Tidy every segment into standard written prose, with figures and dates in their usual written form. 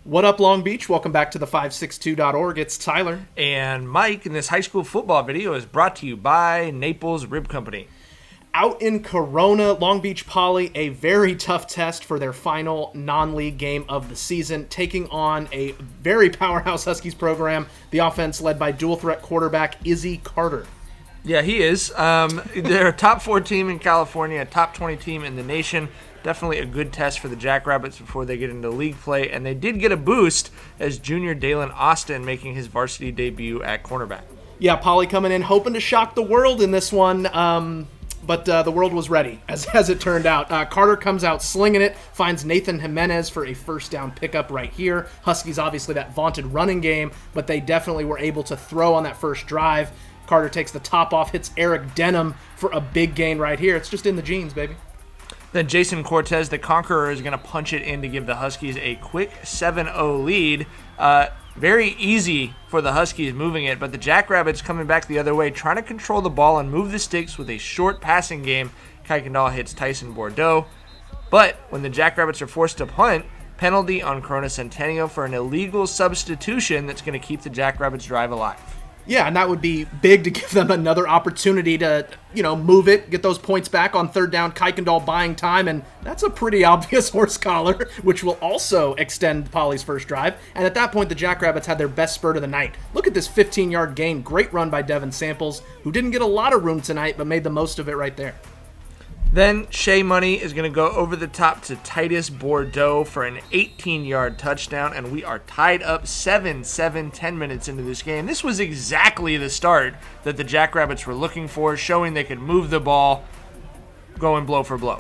What up, Long Beach? Welcome back to the 562.org. It's Tyler. And Mike, and this high school football video is brought to you by Naples Rib Company. Out in Corona, Long Beach Poly, a very tough test for their final non-league game of the season, taking on a very powerhouse Huskies program, the offense led by dual-threat quarterback Izzy Carter. Yeah, he is. They're a top 4 team in California, a top 20 team in the nation. Definitely a good test for the Jackrabbits before they get into league play. And they did get a boost as junior Dalen Austin making his varsity debut at cornerback. Yeah, Poly coming in hoping to shock the world in this one. But the world was ready, as it turned out. Carter comes out slinging it, finds Nathan Jimenez for a first down pickup right here. Huskies, obviously, that vaunted running game, but they definitely were able to throw on that first drive. Carter takes the top off, hits Eric Denham for a big gain right here. It's just in the genes, baby. Then Jason Cortez, the Conqueror, is going to punch it in to give the Huskies a quick 7-0 lead. Very easy for the Huskies moving it, but the Jackrabbits coming back the other way, trying to control the ball and move the sticks with a short passing game. Kuykendall hits Tyson Bordeaux. But when the Jackrabbits are forced to punt, penalty on Corona Centennial for an illegal substitution that's going to keep the Jackrabbits drive alive. Yeah, and that would be big to give them another opportunity to, move it, get those points back on third down. Kuykendall buying time, and that's a pretty obvious horse collar, which will also extend Poly's first drive. And at that point, the Jackrabbits had their best spurt of the night. Look at this 15-yard gain. Great run by Devin Samples, who didn't get a lot of room tonight, but made the most of it right there. Then Shea Money is going to go over the top to Titus Bordeaux for an 18-yard touchdown, and we are tied up 7-7, 10 minutes into this game. This was exactly the start that the Jackrabbits were looking for, showing they could move the ball, going blow for blow.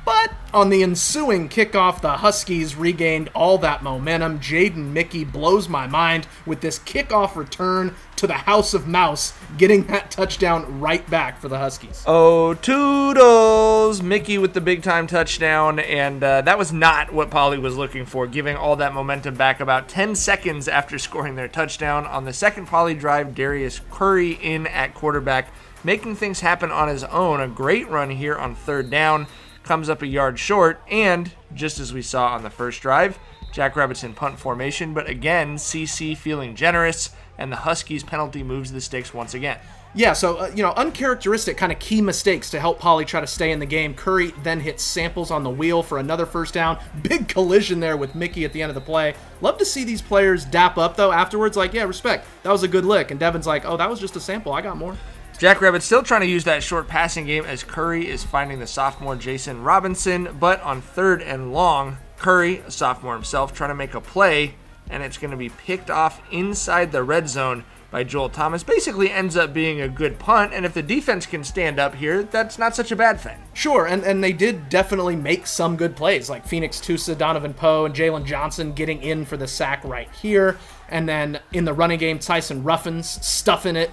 But on the ensuing kickoff, the Huskies regained all that momentum. Jaden Mickey blows my mind with this kickoff return to the House of Mouse, getting that touchdown right back for the Huskies. Oh, toodles! Mickey with the big-time touchdown, and that was not what Poly was looking for, giving all that momentum back about 10 seconds after scoring their touchdown. On the second Poly drive, Darius Curry in at quarterback, making things happen on his own. A great run here on third down. Comes up a yard short, and just as we saw on the first drive, Jackrabbits in punt formation, but again, CC feeling generous, and the Huskies penalty moves the sticks once again. Yeah, so, uncharacteristic kind of key mistakes to help Poly try to stay in the game. Curry then hits Samples on the wheel for another first down. Big collision there with Mickey at the end of the play. Love to see these players dap up, though, afterwards, like, yeah, respect. That was a good lick. And Devin's like, oh, that was just a sample. I got more. Jackrabbits still trying to use that short passing game as Curry is finding the sophomore Jason Robinson, but on third and long, Curry, a sophomore himself, trying to make a play, and it's going to be picked off inside the red zone by Joel Thomas. Basically ends up being a good punt, and if the defense can stand up here, that's not such a bad thing. Sure, and they did definitely make some good plays, like Phoenix Tusa, Donovan Poe, and Jalen Johnson getting in for the sack right here. And then in the running game, Tyson Ruffins stuffing it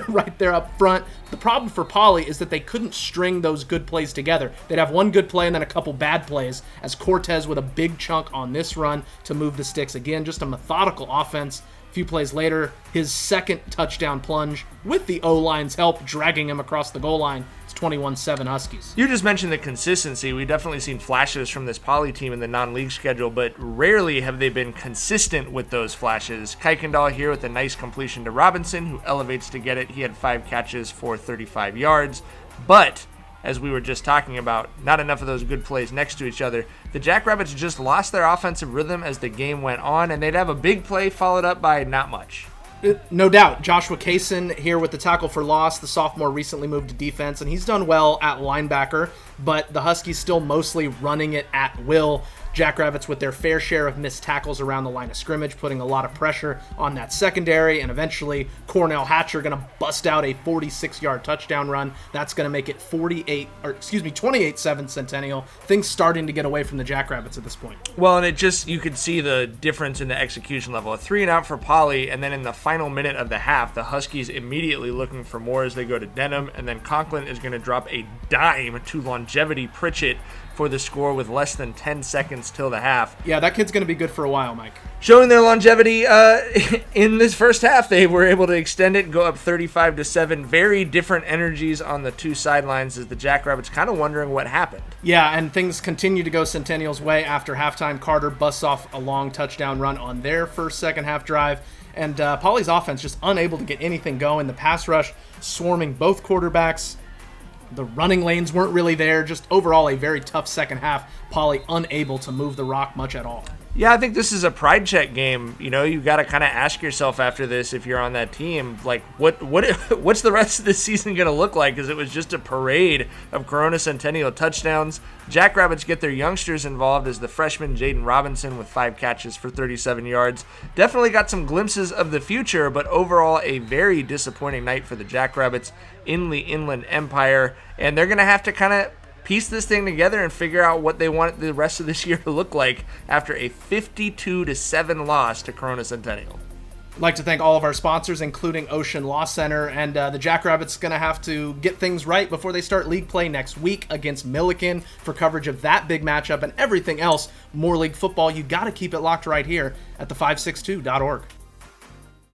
right there up front. The problem for Poly is that they couldn't string those good plays together. They'd have one good play and then a couple bad plays, as Cortez with a big chunk on this run to move the sticks. Again, just a methodical offense. A few plays later, his second touchdown plunge with the O-line's help, dragging him across the goal line. It's 21-7 Huskies. You just mentioned the consistency. We've definitely seen flashes from this Poly team in the non-league schedule, but rarely have they been consistent with those flashes. Kuykendall here with a nice completion to Robinson, who elevates to get it. He had 5 catches for 35 yards, but as we were just talking about, not enough of those good plays next to each other. The Jackrabbits just lost their offensive rhythm as the game went on, and they'd have a big play followed up by not much. No doubt. Joshua Kaysen here with the tackle for loss. The sophomore recently moved to defense, and he's done well at linebacker, but the Huskies still mostly running it at will. Jackrabbits with their fair share of missed tackles around the line of scrimmage, putting a lot of pressure on that secondary, and eventually Cornell Hatcher going to bust out a 46-yard touchdown run. That's going to make it 28-7 Centennial. Things starting to get away from the Jackrabbits at this point. Well, and you could see the difference in the execution level. A 3-and-out for Poly, and then in the final minute of the half, the Huskies immediately looking for more as they go to Denham, and then Conklin is going to drop a dime to Longevity Pritchett for the score with less than 10 seconds till the half. Yeah, that kid's going to be good for a while, Mike. showing their longevity in this first half. They were able to extend it and go up 35-7. Very different energies on the two sidelines as the Jackrabbits kind of wondering what happened. Yeah, and things continue to go Centennial's way after halftime. Carter busts off a long touchdown run on their first second half drive. And Poly's offense just unable to get anything going. The pass rush swarming both quarterbacks. The running lanes weren't really there. Just overall a very tough second half. Poly unable to move the rock much at all. Yeah, I think this is a pride check game. You know, you got to kind of ask yourself after this, if you're on that team, like what's the rest of this season going to look like? Because it was just a parade of Corona Centennial touchdowns. Jackrabbits get their youngsters involved as the freshman Jaden Robinson with 5 catches for 37 yards. Definitely got some glimpses of the future, but overall a very disappointing night for the Jackrabbits in the Inland Empire. And they're going to have to kind of piece this thing together and figure out what they want the rest of this year to look like after a 52-7 loss to Corona Centennial. I'd like to thank all of our sponsors, including Ocean Law Center, and the Jackrabbits going to have to get things right before they start league play next week against Milliken. For coverage of that big matchup and everything else, more league football, you got to keep it locked right here at the562.org.